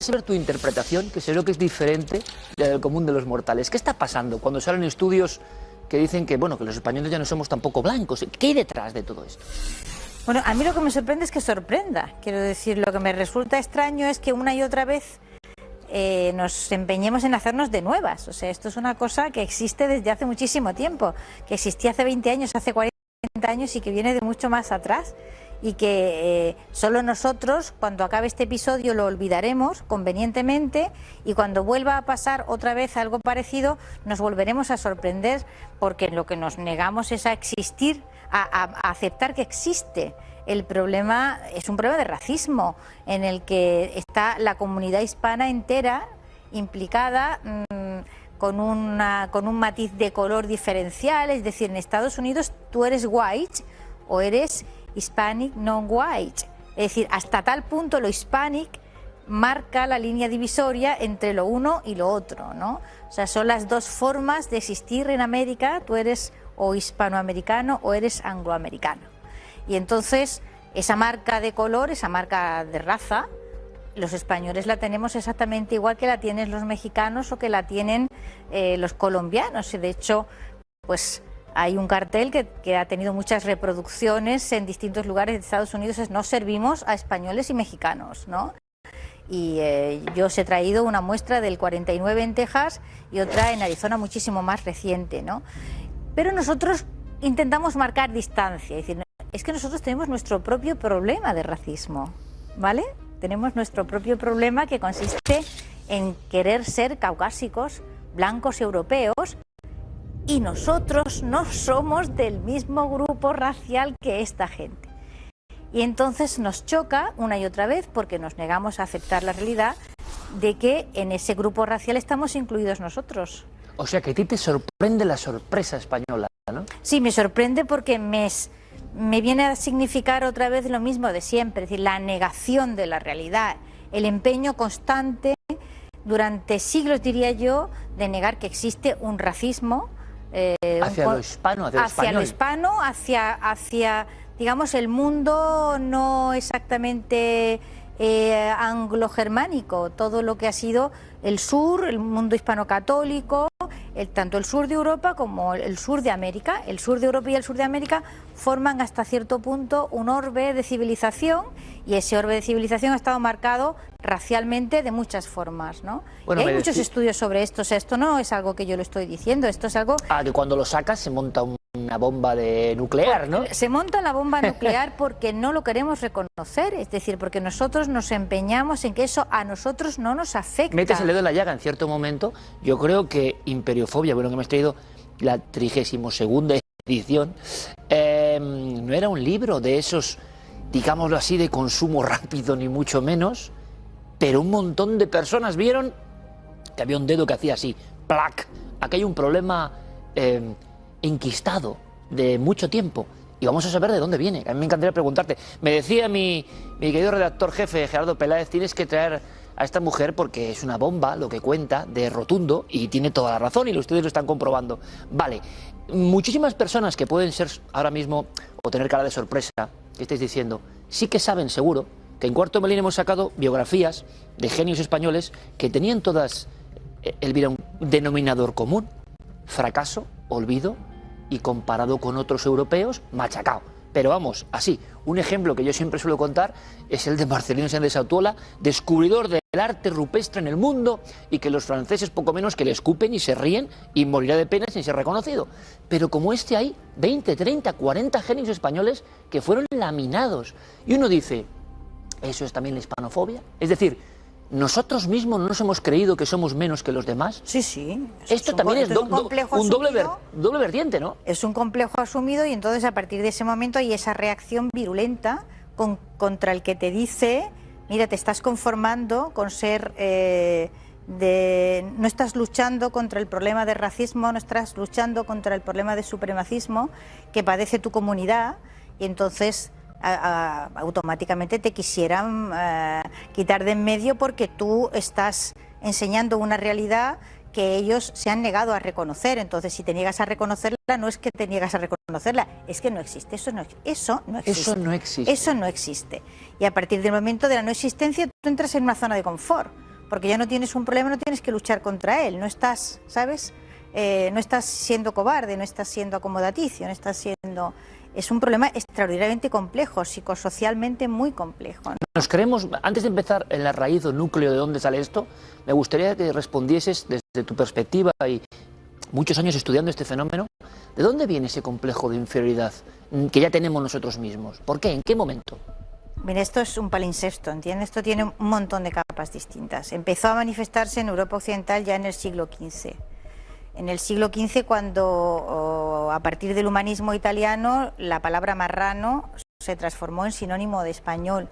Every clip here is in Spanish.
saber tu interpretación, que seguro que es diferente del común de los mortales. ¿Qué está pasando cuando salen estudios que dicen que, bueno, que los españoles ya no somos tampoco blancos? ¿Qué hay detrás de todo esto? Bueno, a mí lo que me sorprende es que sorprenda. Quiero decir, lo que me resulta extraño es que una y otra vez nos empeñemos en hacernos de nuevas. O sea, esto es una cosa que existe desde hace muchísimo tiempo, que existía hace 20 años, hace 40 años y que viene de mucho más atrás. Y que solo nosotros, cuando acabe este episodio, lo olvidaremos convenientemente, y cuando vuelva a pasar otra vez algo parecido, nos volveremos a sorprender, porque lo que nos negamos es a existir, a aceptar que existe. El problema es un problema de racismo, en el que está la comunidad hispana entera implicada, con un matiz de color diferencial. Es decir, en Estados Unidos tú eres white o eres Hispanic non-white, es decir, hasta tal punto lo hispanic marca la línea divisoria entre lo uno y lo otro, ¿no? O sea, son las dos formas de existir en América. Tú eres o hispanoamericano o eres angloamericano. Y entonces esa marca de color, esa marca de raza, los españoles la tenemos exactamente igual que la tienen los mexicanos o que la tienen los colombianos. Y de hecho, pues hay un cartel que ha tenido muchas reproducciones en distintos lugares de Estados Unidos, es: no servimos a españoles y mexicanos, ¿no? Y yo os he traído una muestra del 49 en Texas y otra en Arizona muchísimo más reciente, ¿no? Pero nosotros intentamos marcar distancia, es decir, es que nosotros tenemos nuestro propio problema de racismo, ¿vale? Tenemos nuestro propio problema, que consiste en querer ser caucásicos, blancos, europeos, y nosotros no somos del mismo grupo racial que esta gente. Y entonces nos choca una y otra vez, porque nos negamos a aceptar la realidad de que en ese grupo racial estamos incluidos nosotros. O sea, que a ti te sorprende la sorpresa española, ¿no? Sí, me sorprende porque me viene a significar otra vez lo mismo de siempre, es decir, la negación de la realidad, el empeño constante durante siglos, diría yo, de negar que existe un racismo hacia lo hispano, hacia lo español. Hacia, digamos, el mundo no exactamente anglo-germánico, todo lo que ha sido el sur, el mundo hispano-católico, tanto el sur de Europa como el sur de América. El sur de Europa y el sur de América forman hasta cierto punto un orbe de civilización, y ese orbe de civilización ha estado marcado racialmente de muchas formas, ¿no? Bueno, y hay muchos estudios sobre esto. O sea, esto no es algo que yo lo estoy diciendo, esto es algo... que cuando lo sacas se monta una bomba nuclear, ¿no? Se monta la bomba nuclear porque no lo queremos reconocer, es decir, porque nosotros nos empeñamos en que eso a nosotros no nos afecta. Metes el dedo en la llaga en cierto momento. Yo creo que Imperiofobia, bueno, que me has traído la 32ª edición, no era un libro de esos, digámoslo así, de consumo rápido, ni mucho menos, pero un montón de personas vieron que había un dedo que hacía así, ¡plac! Aquí hay un problema enquistado de mucho tiempo, y vamos a saber de dónde viene. A mí me encantaría preguntarte. Me decía mi querido redactor jefe, Gerardo Peláez: tienes que traer a esta mujer porque es una bomba lo que cuenta, de rotundo, y tiene toda la razón, y ustedes lo están comprobando. Vale, muchísimas personas que pueden ser ahora mismo o tener cara de sorpresa, que estáis diciendo, sí que saben seguro que en Cuarto Milenio hemos sacado biografías de genios españoles que tenían todas un denominador común: fracaso, olvido, y comparado con otros europeos, machacado. Pero vamos, así, un ejemplo que yo siempre suelo contar es el de Marcelino Sáenz de Satuola, descubridor del arte rupestre en el mundo, y que los franceses poco menos que le escupen y se ríen y morirá de pena sin ser reconocido. Pero como este hay 20, 30, 40 genios españoles que fueron laminados. Y uno dice, ¿eso es también la hispanofobia? Es decir, ¿nosotros mismos no nos hemos creído que somos menos que los demás? Sí, sí. Esto también es un doble vertiente, ¿no? Es un complejo asumido, y entonces a partir de ese momento hay esa reacción virulenta contra el que te dice: mira, te estás conformando con ser... no estás luchando contra el problema de racismo, no estás luchando contra el problema de supremacismo que padece tu comunidad, y entonces automáticamente te quisieran quitar de en medio, porque tú estás enseñando una realidad que ellos se han negado a reconocer. Entonces, si te niegas a reconocerla, no es que te niegas a reconocerla, es que no existe. Eso no existe. Y a partir del momento de la no existencia, tú entras en una zona de confort. porque ya no tienes un problema, no tienes que luchar contra él, no estás, ¿sabes? No estás siendo cobarde, no estás siendo acomodaticio, no estás siendo... Es un problema extraordinariamente complejo, psicosocialmente muy complejo, ¿no? Nos creemos, antes de empezar en la raíz o núcleo de dónde sale esto, me gustaría que respondieses desde tu perspectiva y muchos años estudiando este fenómeno, ¿de dónde viene ese complejo de inferioridad que ya tenemos nosotros mismos? ¿Por qué? ¿En qué momento? Mira, esto es un palimpsesto, ¿entiendes? Esto tiene un montón de capas distintas. Empezó a manifestarse en Europa Occidental ya en el siglo XV. En el siglo XV, cuando a partir del humanismo italiano la palabra marrano se transformó en sinónimo de español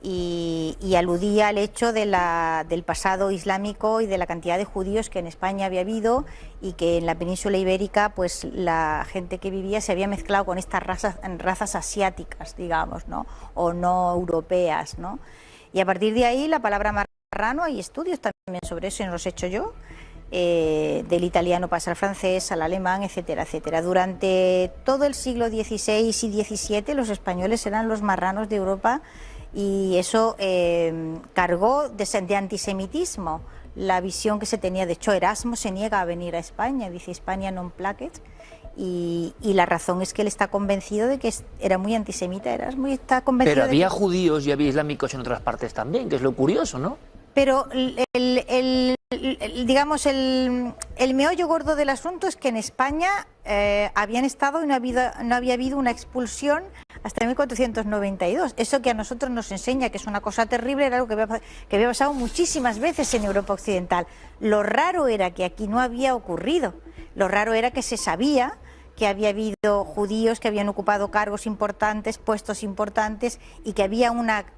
y aludía al hecho del pasado islámico y de la cantidad de judíos que en España había habido y que en la península ibérica pues la gente que vivía se había mezclado con estas razas asiáticas, digamos, ¿no? O no europeas, ¿no? Y a partir de ahí la palabra marrano, hay estudios también sobre eso y no los he hecho yo. Del italiano pasa al francés, al alemán, etcétera, etcétera. Durante todo el siglo XVI y XVII los españoles eran los marranos de Europa y eso cargó de antisemitismo la visión que se tenía. De hecho, Erasmo se niega a venir a España, dice Hispania non placet, y la razón es que él está convencido de que era muy antisemita, Erasmo, y está convencido. Pero había judíos y había islámicos en otras partes también, que es lo curioso, ¿no? Pero digamos, el meollo gordo del asunto es que en España habían estado y no había habido una expulsión hasta 1492. Eso que a nosotros nos enseña que es una cosa terrible era algo que había pasado muchísimas veces en Europa Occidental. Lo raro era que aquí no había ocurrido. Lo raro era que se sabía que había habido judíos que habían ocupado cargos importantes, puestos importantes, y que había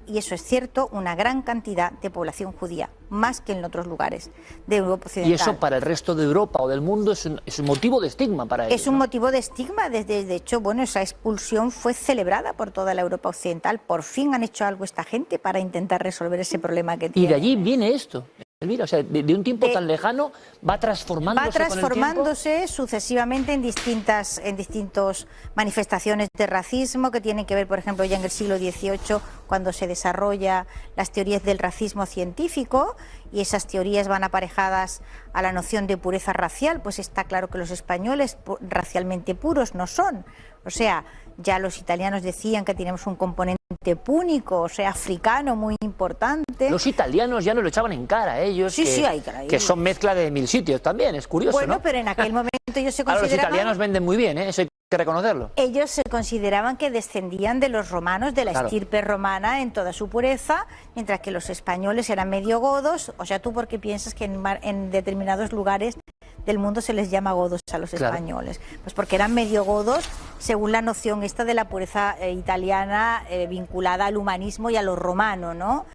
y eso es cierto, una gran cantidad de población judía, más que en otros lugares de Europa Occidental. Y eso para el resto de Europa o del mundo es un motivo de estigma para ellos. Es un motivo de estigma, de hecho, bueno, esa expulsión fue celebrada por toda la Europa Occidental. Por fin han hecho algo esta gente para intentar resolver ese problema que tiene. Y de allí viene esto. Elvira, o sea, de un tiempo tan lejano va transformándose sucesivamente en distintas manifestaciones de racismo que tienen que ver, por ejemplo, ya en el siglo XVIII, cuando se desarrolla las teorías del racismo científico, y esas teorías van aparejadas a la noción de pureza racial. Pues está claro que los españoles racialmente puros no son. O sea, ya los italianos decían que tenemos un componente púnico, o sea, africano muy importante. Los italianos ya nos lo echaban en cara, ellos, que son mezcla de mil sitios también, es curioso, bueno, ¿no? Pero en aquel momento ellos se consideraban... Ahora, los italianos venden muy bien, eso hay que reconocerlo. Ellos se consideraban que descendían de los romanos, de la estirpe romana en toda su pureza, mientras que los españoles eran medio godos. O sea, ¿tú por qué piensas que en determinados lugares del mundo se les llama godos a los españoles? Pues porque eran medio godos según la noción esta de la pureza italiana vinculada al humanismo y a lo romano, ¿no?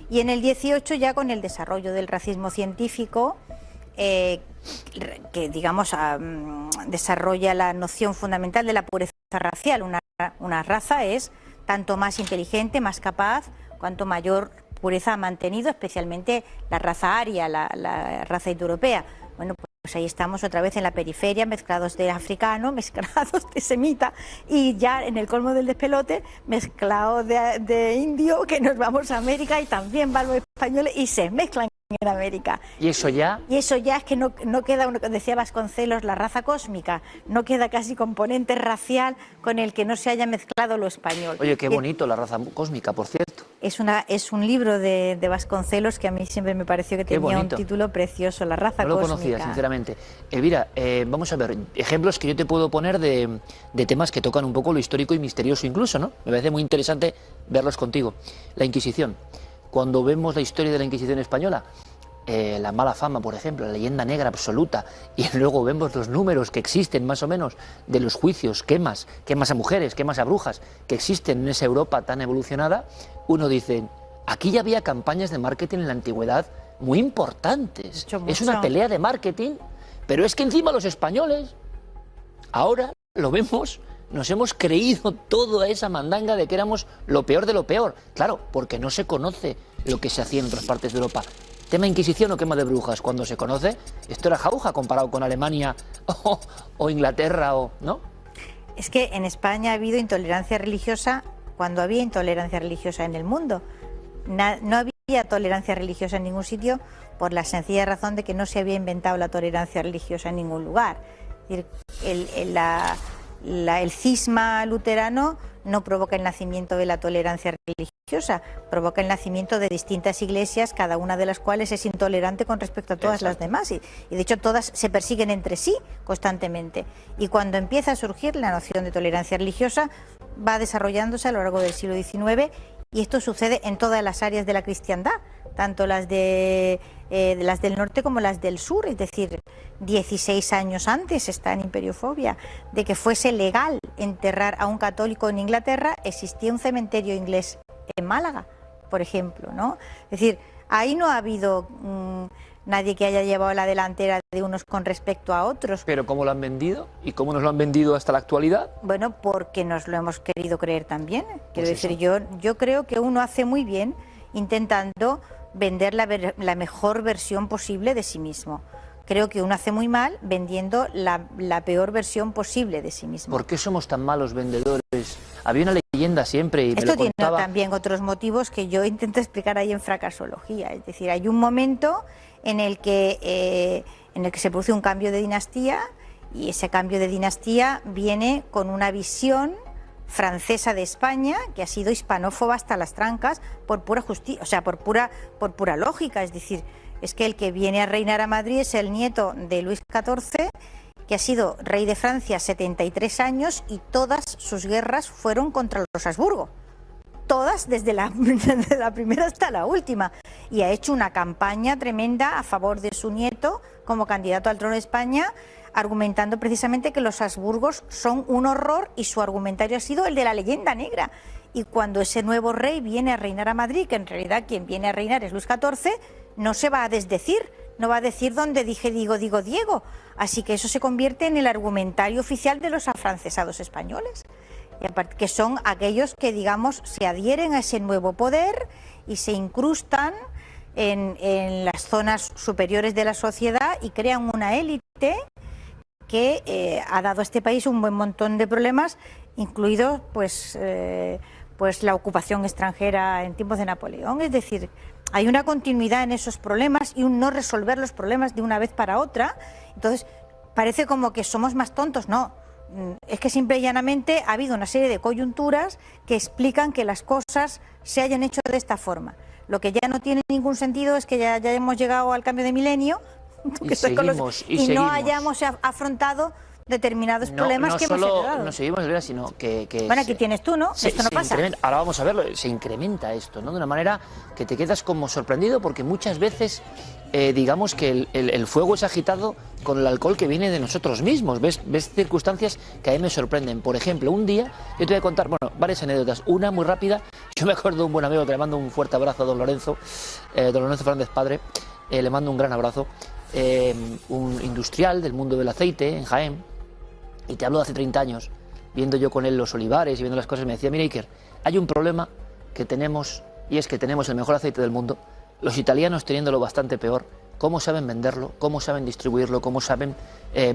Y en el 18 ya con el desarrollo del racismo científico, que digamos desarrolla la noción fundamental de la pureza racial. Una raza es tanto más inteligente, más capaz, cuanto mayor pureza ha mantenido, especialmente la raza aria, la raza indoeuropea. Bueno, pues ahí estamos otra vez en la periferia, mezclados de africano, mezclados de semita, y ya en el colmo del despelote, mezclados de indio, que nos vamos a América y también van los españoles y se mezclan en América. ¿Y eso ya? Y eso ya es que no queda, decía Vasconcelos, la raza cósmica, no queda casi componente racial con el que no se haya mezclado lo español. Oye, qué bonito la raza cósmica, por cierto. Es un libro de Vasconcelos que a mí siempre me pareció que tenía un título precioso, La raza cósmica. No lo conocía, sinceramente. Elvira, vamos a ver, ejemplos que yo te puedo poner de temas que tocan un poco lo histórico y misterioso incluso, ¿no? Me parece muy interesante verlos contigo. La Inquisición. Cuando vemos la historia de la Inquisición española, la mala fama, por ejemplo, la leyenda negra absoluta, y luego vemos los números que existen más o menos de los juicios, quemas a mujeres, quemas a brujas, que existen en esa Europa tan evolucionada, uno dice, aquí ya había campañas de marketing en la antigüedad muy importantes. Es una pelea de marketing, pero es que encima los españoles, ahora lo vemos, nos hemos creído toda esa mandanga de que éramos lo peor de lo peor. Claro, porque no se conoce lo que se hacía en otras partes de Europa. Tema Inquisición o quema de brujas, cuando se conoce, esto era jauja comparado con Alemania o Inglaterra, ¿no? Es que en España ha habido intolerancia religiosa cuando había intolerancia religiosa en el mundo. No había había tolerancia religiosa en ningún sitio por la sencilla razón de que no se había inventado la tolerancia religiosa en ningún lugar. Es decir, el cisma luterano no provoca el nacimiento de la tolerancia religiosa, provoca el nacimiento de distintas iglesias, cada una de las cuales es intolerante con respecto a todas las demás, y de hecho todas se persiguen entre sí constantemente. Y cuando empieza a surgir la noción de tolerancia religiosa, va desarrollándose a lo largo del siglo XIX, y esto sucede en todas las áreas de la cristiandad, tanto las del norte como las del sur, es decir, 16 años antes está en imperiofobia de que fuese legal enterrar a un católico en Inglaterra, existía un cementerio inglés en Málaga, por ejemplo, ¿no? Es decir, ahí no ha habido nadie que haya llevado la delantera de unos con respecto a otros. ¿Pero cómo lo han vendido? ¿Y cómo nos lo han vendido hasta la actualidad? Bueno, porque nos lo hemos querido creer también. Quiero Pues decir, yo creo que uno hace muy bien intentando vender la mejor versión posible de sí mismo. Creo que uno hace muy mal vendiendo la peor versión posible de sí mismo. ¿Por qué somos tan malos vendedores? Había una leyenda siempre y me Esto lo tiene contaba. también otros motivos que yo intento explicar ahí en Fracasología. Es decir, hay un momento en el que se produce un cambio de dinastía, y ese cambio de dinastía viene con una visión francesa de España que ha sido hispanófoba hasta las trancas por pura justicia, o sea, por pura lógica. Es decir, es que el que viene a reinar a Madrid es el nieto de Luis XIV, que ha sido rey de Francia 73 años, y todas sus guerras fueron contra los Habsburgo. Todas, desde la primera hasta la última. Y ha hecho una campaña tremenda a favor de su nieto como candidato al trono de España, argumentando precisamente que los Habsburgos son un horror, y su argumentario ha sido el de la leyenda negra. Y cuando ese nuevo rey viene a reinar a Madrid, que en realidad quien viene a reinar es Luis XIV, no se va a desdecir, no va a decir donde dije digo Diego. Así que eso se convierte en el argumentario oficial de los afrancesados españoles, y aparte que son aquellos que, digamos, se adhieren a ese nuevo poder y se incrustan en las zonas superiores de la sociedad y crean una élite que ha dado a este país un buen montón de problemas, incluido pues la ocupación extranjera en tiempos de Napoleón. Es decir, hay una continuidad en esos problemas y un no resolver los problemas de una vez para otra. Entonces, parece como que somos más tontos. No, es que simple y llanamente ha habido una serie de coyunturas que explican que las cosas se hayan hecho de esta forma. Lo que ya no tiene ningún sentido es que ya hemos llegado al cambio de milenio y no hayamos afrontado determinados problemas que hemos heredado. No seguimos, sino que bueno, aquí tienes tú, ¿no? Esto no pasa. Ahora vamos a verlo, se incrementa esto, ¿no? De una manera que te quedas como sorprendido, porque muchas veces digamos que el fuego es agitado con el alcohol que viene de nosotros mismos. ¿Ves circunstancias que a mí me sorprenden? Por ejemplo, un día, yo te voy a contar, bueno, varias anécdotas. Una muy rápida, yo me acuerdo de un buen amigo que le mando un fuerte abrazo a don Lorenzo Fernández Padre, le mando un gran abrazo, un industrial del mundo del aceite en Jaén, y te hablo de hace 30 años, viendo yo con él los olivares y viendo las cosas, me decía: mira, Iker, hay un problema que tenemos, y es que tenemos el mejor aceite del mundo, los italianos teniéndolo bastante peor. ¿Cómo saben venderlo? ¿Cómo saben distribuirlo? ¿Cómo saben...?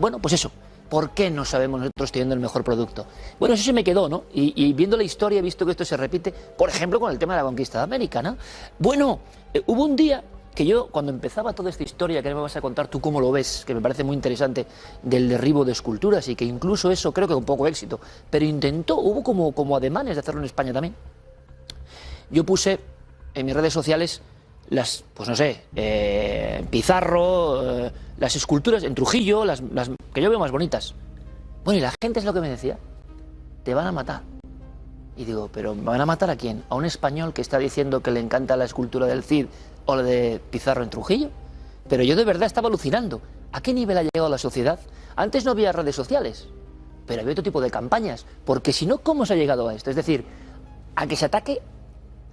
Bueno, pues eso, ¿por qué no sabemos nosotros teniendo el mejor producto? Bueno, eso se me quedó, ¿no? Y viendo la historia he visto que esto se repite, por ejemplo, con el tema de la conquista de América, ¿no? Bueno, hubo un día que yo, cuando empezaba toda esta historia que me vas a contar tú cómo lo ves, que me parece muy interesante, del derribo de esculturas, y que incluso eso creo que con poco éxito, pero hubo como ademanes de hacerlo en España también. Yo puse en mis redes sociales pues no sé, Pizarro, las esculturas en Trujillo, las que yo veo más bonitas. Bueno, y la gente es lo que me decía: te van a matar. Y digo, ¿pero me van a matar a quién? ¿A un español que está diciendo que le encanta la escultura del Cid o la de Pizarro en Trujillo? Pero yo de verdad estaba alucinando. ¿A qué nivel ha llegado la sociedad? Antes no había redes sociales, pero había otro tipo de campañas. Porque si no, ¿cómo se ha llegado a esto? Es decir, a que se ataque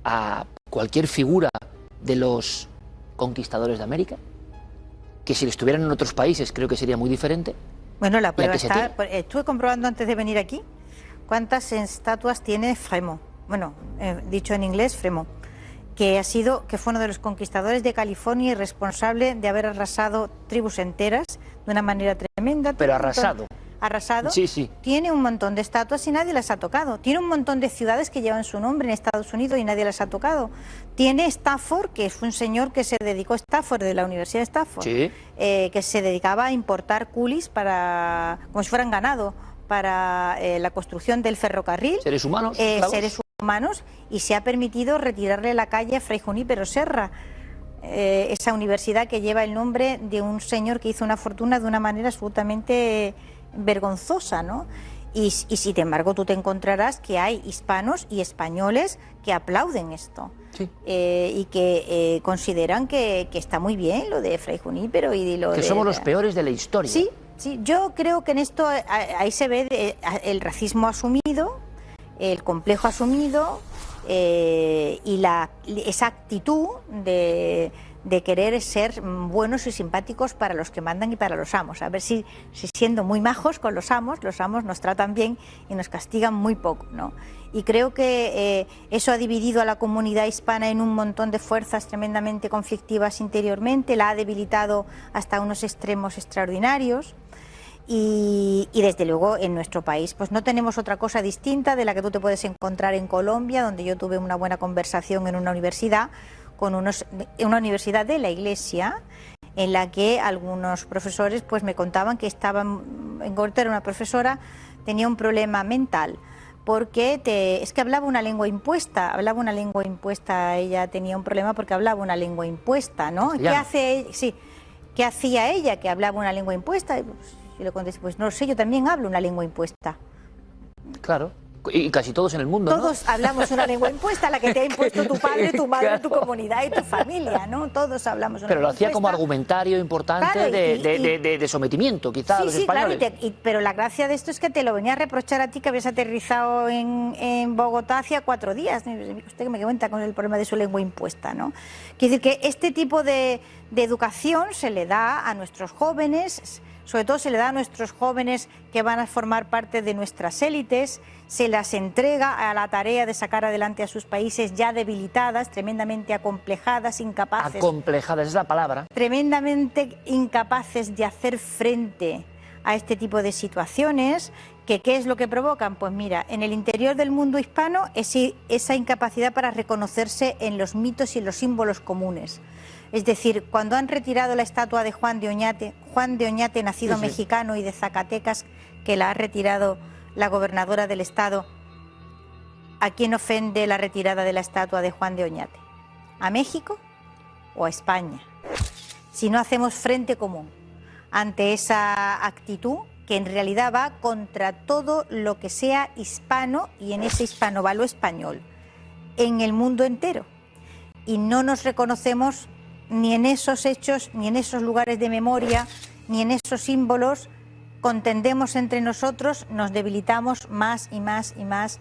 a cualquier figura de los conquistadores de América, que si estuvieran en otros países creo que sería muy diferente. Bueno, la prueba está... Estuve comprobando antes de venir aquí cuántas estatuas tiene Fremont. Bueno, dicho en inglés, Fremont, que fue uno de los conquistadores de California y responsable de haber arrasado tribus enteras de una manera tremenda. Pero arrasado. arrasado, Sí, sí. tiene un montón de estatuas y nadie las ha tocado. Tiene un montón de ciudades que llevan su nombre en Estados Unidos y nadie las ha tocado. Tiene Stafford, que fue un señor que se dedicó, Stafford, de la Universidad de Stafford, Sí. que se dedicaba a importar coolies para, como si fueran ganado, para la construcción del ferrocarril. Seres humanos. Seres humanos, y se ha permitido retirarle la calle a Fray Junípero Serra. Esa universidad que lleva el nombre de un señor que hizo una fortuna de una manera absolutamente vergonzosa, ¿no? Y sin embargo tú te encontrarás que hay hispanos y españoles que aplauden esto. Sí. Y que consideran que está muy bien lo de Fray Junípero y lo que somos los peores de la historia. Sí, sí, yo creo que en esto ahí se ve el racismo asumido, el complejo asumido, y esa actitud de querer ser buenos y simpáticos para los que mandan y para los amos. A ver si siendo muy majos con los amos nos tratan bien y nos castigan muy poco, ¿no? Y creo que eso ha dividido a la comunidad hispana en un montón de fuerzas tremendamente conflictivas interiormente, la ha debilitado hasta unos extremos extraordinarios. Y desde luego en nuestro país pues no tenemos otra cosa distinta de la que tú te puedes encontrar en Colombia, donde yo tuve una buena conversación en una universidad en una universidad de la Iglesia, en la que algunos profesores pues me contaban que estaban, en concreto era una profesora, tenía un problema mental porque es que hablaba una lengua impuesta, ella tenía un problema porque hablaba una lengua impuesta, ¿no? ¿Qué hacía ella que hablaba una lengua impuesta? Y pues, yo le contesté, pues no lo sé, yo también hablo una lengua impuesta. Claro, y casi todos en el mundo, todos, ¿no? Hablamos una lengua impuesta, la que te ha impuesto tu padre, tu madre, claro, tu comunidad y tu familia, ¿no? Todos hablamos una Pero lengua lo hacía impuesta. como argumentario importante, claro, de sometimiento, quizá, a los españoles. Claro, pero la gracia de esto es que te lo venía a reprochar a ti, que habías aterrizado en Bogotá hacía 4 días. Usted que me cuenta con el problema de su lengua impuesta, ¿no? Quiere decir que este tipo de educación se le da a nuestros jóvenes, sobre todo se le da a nuestros jóvenes que van a formar parte de nuestras élites, se las entrega a la tarea de sacar adelante a sus países ya debilitadas, tremendamente acomplejadas, incapaces. Acomplejadas es la palabra. Tremendamente incapaces de hacer frente a este tipo de situaciones. ¿Qué es lo que provocan? Pues mira, en el interior del mundo hispano esa incapacidad para reconocerse en los mitos y en los símbolos comunes. Es decir, cuando han retirado la estatua de Juan de Oñate, nacido mexicano y de Zacatecas, que la ha retirado la gobernadora del estado, ¿a quién ofende la retirada de la estatua de Juan de Oñate? ¿A México o a España? Si no hacemos frente común ante esa actitud, que en realidad va contra todo lo que sea hispano, y en ese hispano va lo español, en el mundo entero. Y no nos reconocemos ni en esos hechos, ni en esos lugares de memoria, ni en esos símbolos, contendemos entre nosotros, nos debilitamos más y más y más